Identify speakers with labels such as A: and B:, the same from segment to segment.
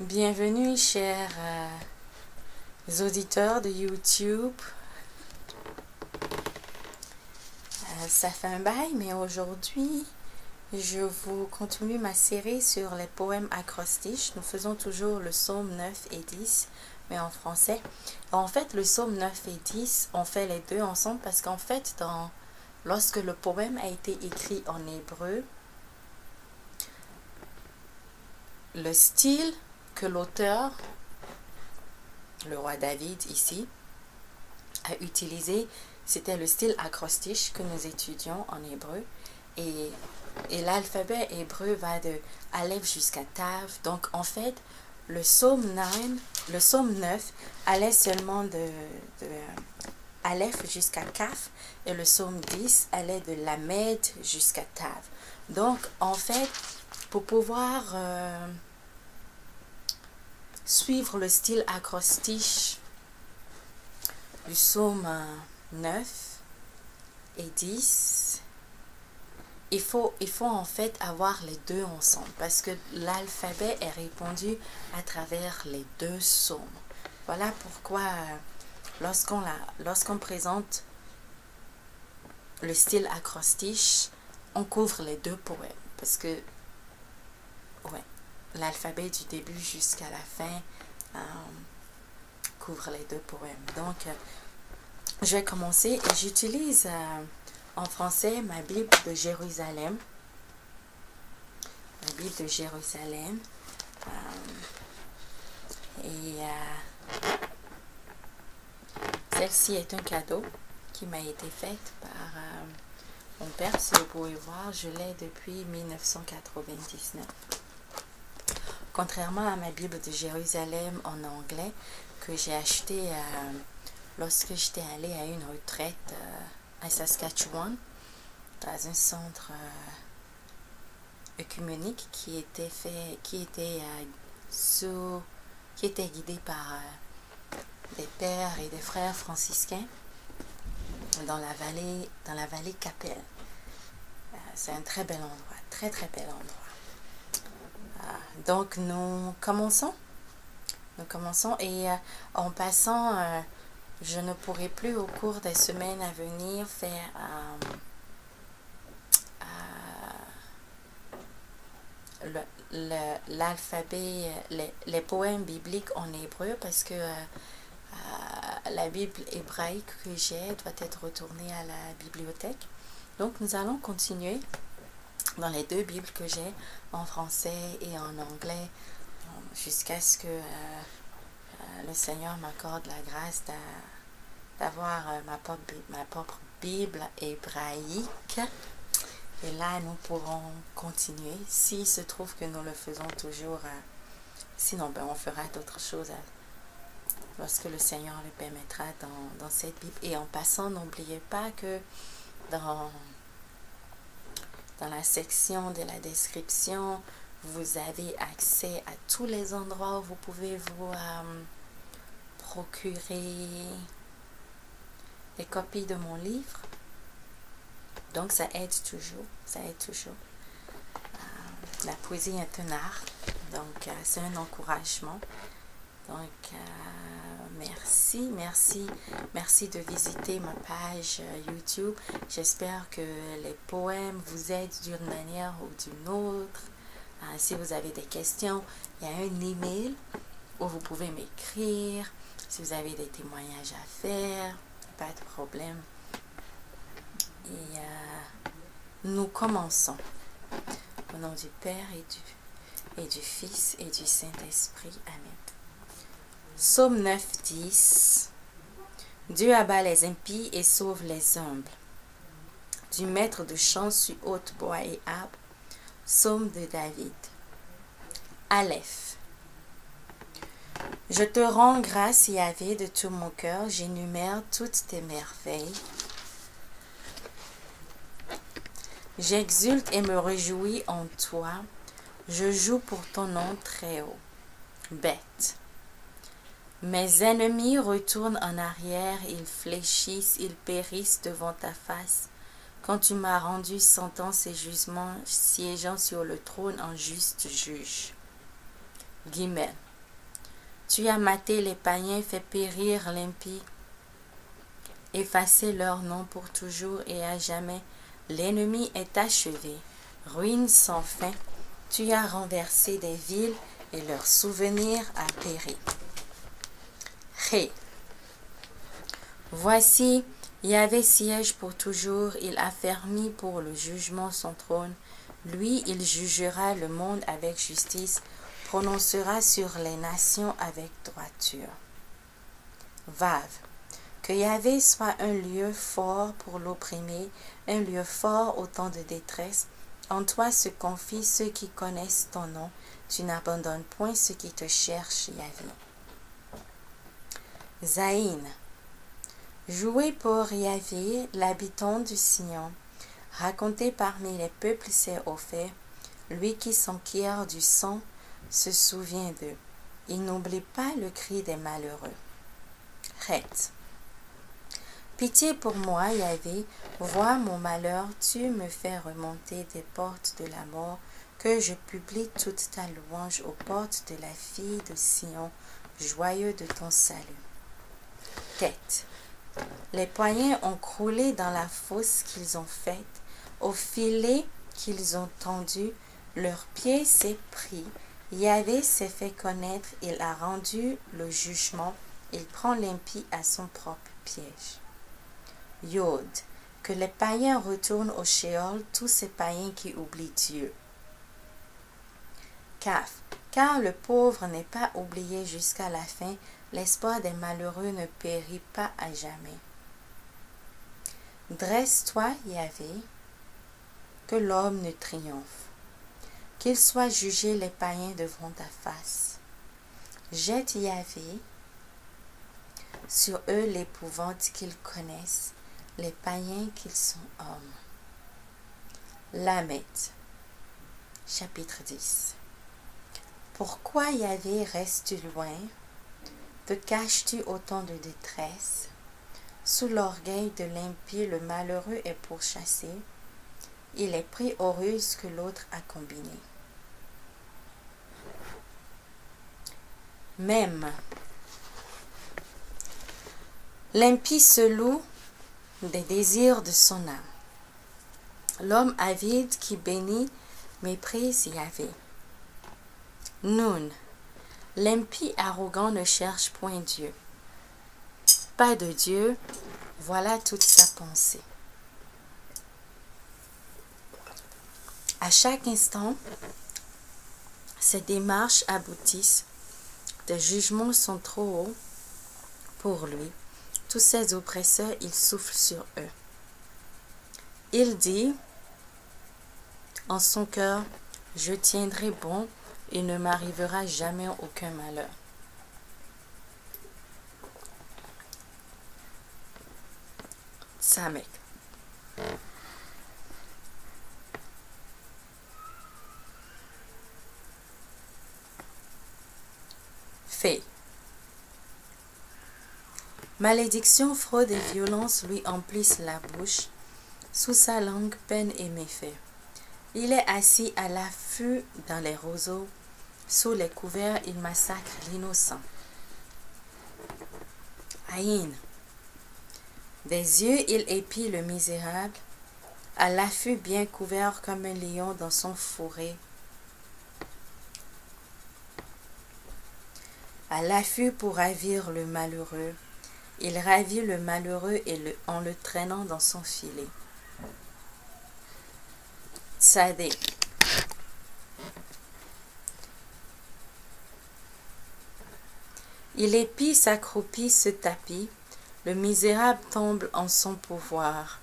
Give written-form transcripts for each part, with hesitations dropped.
A: Bienvenue chers auditeurs de YouTube. Ça fait un bail, mais aujourd'hui, je vous continue ma série sur les poèmes acrostiches. Nous faisons toujours le psaume 9 et 10, mais en français. En fait, le psaume 9 et 10, on fait les deux ensemble parce qu'en fait, lorsque le poème a été écrit en hébreu, le style que l'auteur, le roi David ici, a utilisé, c'était le style acrostiche que nous étudions en hébreu. Et l'alphabet hébreu va de Aleph jusqu'à Tav. Donc en fait, le psaume 9 allait seulement de Aleph jusqu'à Kaf, et le psaume 10 allait de Lamed jusqu'à Tav. Donc en fait, pour pouvoir suivre le style acrostiche du psaume 9 et 10, il faut en fait avoir les deux ensemble parce que l'alphabet est répandu à travers les deux psaumes. Voilà pourquoi lorsqu'on présente le style acrostiche, on couvre les deux poèmes parce que l'alphabet du début jusqu'à la fin couvre les deux poèmes. Donc, je vais commencer et j'utilise en français ma Bible de Jérusalem. La Bible de Jérusalem. Celle-ci est un cadeau qui m'a été fait par mon père. Si vous pouvez voir, je l'ai depuis 1999. Contrairement à ma Bible de Jérusalem en anglais que j'ai acheté lorsque j'étais allée à une retraite à Saskatchewan, dans un centre œcuménique qui était guidé par des pères et des frères franciscains dans la vallée Capel. C'est un très bel endroit, très bel endroit. Donc nous commençons et en passant, je ne pourrai plus au cours des semaines à venir faire l'alphabet, les poèmes bibliques en hébreu parce que la Bible hébraïque que j'ai doit être retournée à la bibliothèque. Donc nous allons continuer dans les deux Bibles que j'ai, en français et en anglais, jusqu'à ce que le Seigneur m'accorde la grâce d'avoir ma propre Bible hébraïque. Et là, nous pourrons continuer. S'il se trouve que nous le faisons toujours, sinon, on fera d'autres choses lorsque le Seigneur le permettra dans cette Bible. Et en passant, n'oubliez pas que dans la section de la description, vous avez accès à tous les endroits où vous pouvez vous procurer des copies de mon livre. Donc ça aide toujours, la poésie est un art, donc c'est un encouragement. Donc merci de visiter ma page YouTube. J'espère que les poèmes vous aident d'une manière ou d'une autre. Si vous avez des questions, il y a un email où vous pouvez m'écrire. Si vous avez des témoignages à faire, pas de problème. Et nous commençons au nom du Père et du Fils et du Saint-Esprit. Amen. Psaume 9, 10. Dieu abat les impies et sauve les humbles. Du maître de chant sur haute bois et arbre. Psaume de David. Aleph. Je te rends grâce, Yahvé, de tout mon cœur. J'énumère toutes tes merveilles. J'exulte et me réjouis en toi. Je joue pour ton nom très haut. Bête. Mes ennemis retournent en arrière, ils fléchissent, ils périssent devant ta face. Quand tu m'as rendu sentence et jugement, siégeant sur le trône en juste juge. Guillemets. Tu as maté les païens, fait périr l'impie, effacé leur nom pour toujours et à jamais. L'ennemi est achevé, ruine sans fin. Tu as renversé des villes et leur souvenir a péri. Ré. Voici, Yahvé siège pour toujours, il affermit pour le jugement son trône. Lui, il jugera le monde avec justice, prononcera sur les nations avec droiture. Vav. Que Yahvé soit un lieu fort pour l'opprimé, un lieu fort au temps de détresse. En toi se confient ceux qui connaissent ton nom. Tu n'abandonnes point ceux qui te cherchent, Yahvé. Zaïn. Jouez pour Yahvé, l'habitant du Sion. Racontez parmi les peuples ses hauts faits. Lui qui s'enquiert du sang se souvient d'eux. Il n'oublie pas le cri des malheureux. Chet. Pitié pour moi, Yahvé, vois mon malheur, tu me fais remonter des portes de la mort, que je publie toute ta louange aux portes de la fille de Sion, joyeux de ton salut. Tête. Les païens ont croulé dans la fosse qu'ils ont faite, au filet qu'ils ont tendu, leur pied s'est pris. Yahvé s'est fait connaître, il a rendu le jugement, il prend l'impie à son propre piège. Yod, que les païens retournent au Sheol, tous ces païens qui oublient Dieu. Kaf, car le pauvre n'est pas oublié jusqu'à la fin, l'espoir des malheureux ne périt pas à jamais. Dresse-toi, Yahvé, que l'homme ne triomphe, qu'ils soient jugés les païens devant ta face. Jette, Yahvé, sur eux l'épouvante qu'ils connaissent, les païens qu'ils sont hommes. Lamed, chapitre 10. Pourquoi, Yahvé, restes-tu loin? Te caches-tu au temps de détresse? Sous l'orgueil de l'impie, le malheureux est pourchassé. Il est pris aux ruses que l'autre a combinées. Même. L'impie se loue des désirs de son âme. L'homme avide qui bénit méprise Yahvé. Nun. L'impie arrogant ne cherche point Dieu. Pas de Dieu, voilà toute sa pensée. À chaque instant, ses démarches aboutissent, des jugements sont trop hauts pour lui. Tous ses oppresseurs, il souffle sur eux. Il dit en son cœur, je tiendrai bon, il ne m'arrivera jamais aucun malheur. Samek. Fait. Malédiction, fraude et violence lui emplissent la bouche. Sous sa langue, peine et méfait. Il est assis à l'affût dans les roseaux. Sous les couverts, il massacre l'innocent. Aïn. Des yeux, il épie le misérable. À l'affût bien couvert comme un lion dans son fourré. À l'affût pour ravir le malheureux. Il ravit le malheureux en le traînant dans son filet. Tsadé. Il épie, s'accroupit, se tapit. Le misérable tombe en son pouvoir.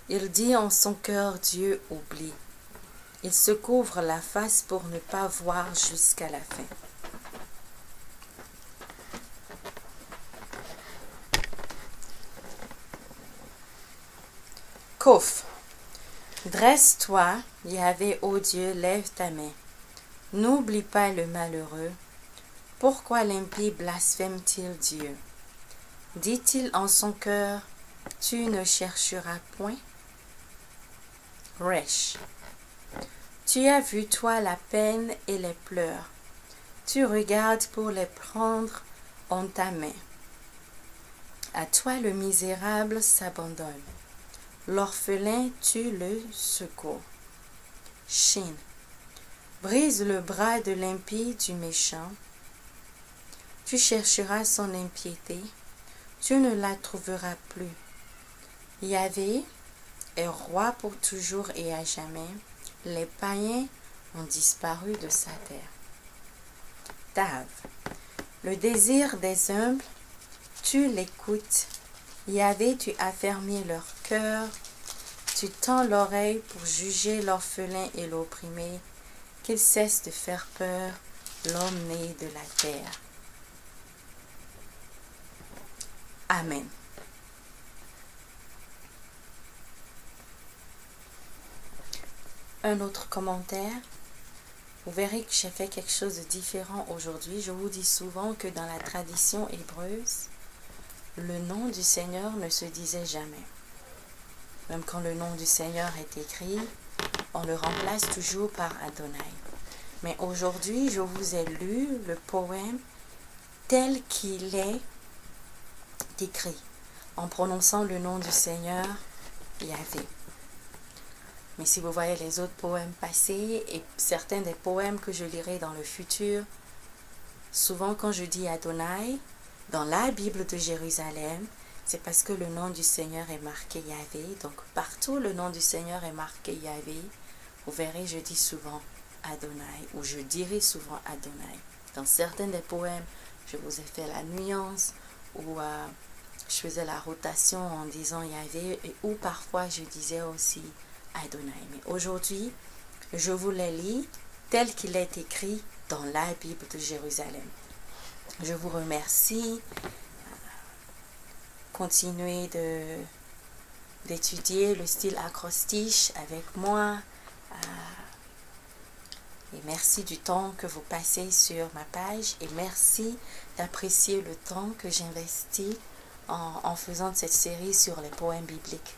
A: Il dit en son cœur, Dieu oublie. Il se couvre la face pour ne pas voir jusqu'à la fin. Kof. Dresse-toi, Yahvé, ô Dieu, lève ta main. N'oublie pas le malheureux. Pourquoi l'impie blasphème-t-il Dieu? Dit-il en son cœur, tu ne chercheras point? Resh. Tu as vu, toi, la peine et les pleurs. Tu regardes pour les prendre en ta main. À toi le misérable s'abandonne. L'orphelin tu le secours. Shin. Brise le bras de l'impie du méchant. Tu chercheras son impiété. Tu ne la trouveras plus. Yahvé est roi pour toujours et à jamais. Les païens ont disparu de sa terre. Tav. Le désir des humbles, tu l'écoutes. Yahvé, tu affermis leur cœur. Tu tends l'oreille pour juger l'orphelin et l'opprimé, qu'il cesse de faire peur l'homme né de la terre. Amen. Un autre commentaire. Vous verrez que j'ai fait quelque chose de différent aujourd'hui. Je vous dis souvent que dans la tradition hébreuse, le nom du Seigneur ne se disait jamais. Même quand le nom du Seigneur est écrit, on le remplace toujours par Adonai. Mais aujourd'hui, je vous ai lu le poème tel qu'il est écrit, en prononçant le nom du Seigneur, Yahvé. Mais si vous voyez les autres poèmes passés et certains des poèmes que je lirai dans le futur, souvent quand je dis Adonai, dans la Bible de Jérusalem, c'est parce que le nom du Seigneur est marqué Yahvé. Donc partout le nom du Seigneur est marqué Yahvé. Vous verrez, je dis souvent Adonai ou je dirai souvent Adonai. Dans certains des poèmes, je vous ai fait la nuance ou je faisais la rotation en disant Yahvé et ou parfois je disais aussi Adonai. Mais aujourd'hui, je vous les lis tel qu'il est écrit dans la Bible de Jérusalem. Je vous remercie. Continuez d'étudier le style acrostiche avec moi. Et merci du temps que vous passez sur ma page. Et merci d'apprécier le temps que j'investis en faisant cette série sur les poèmes bibliques.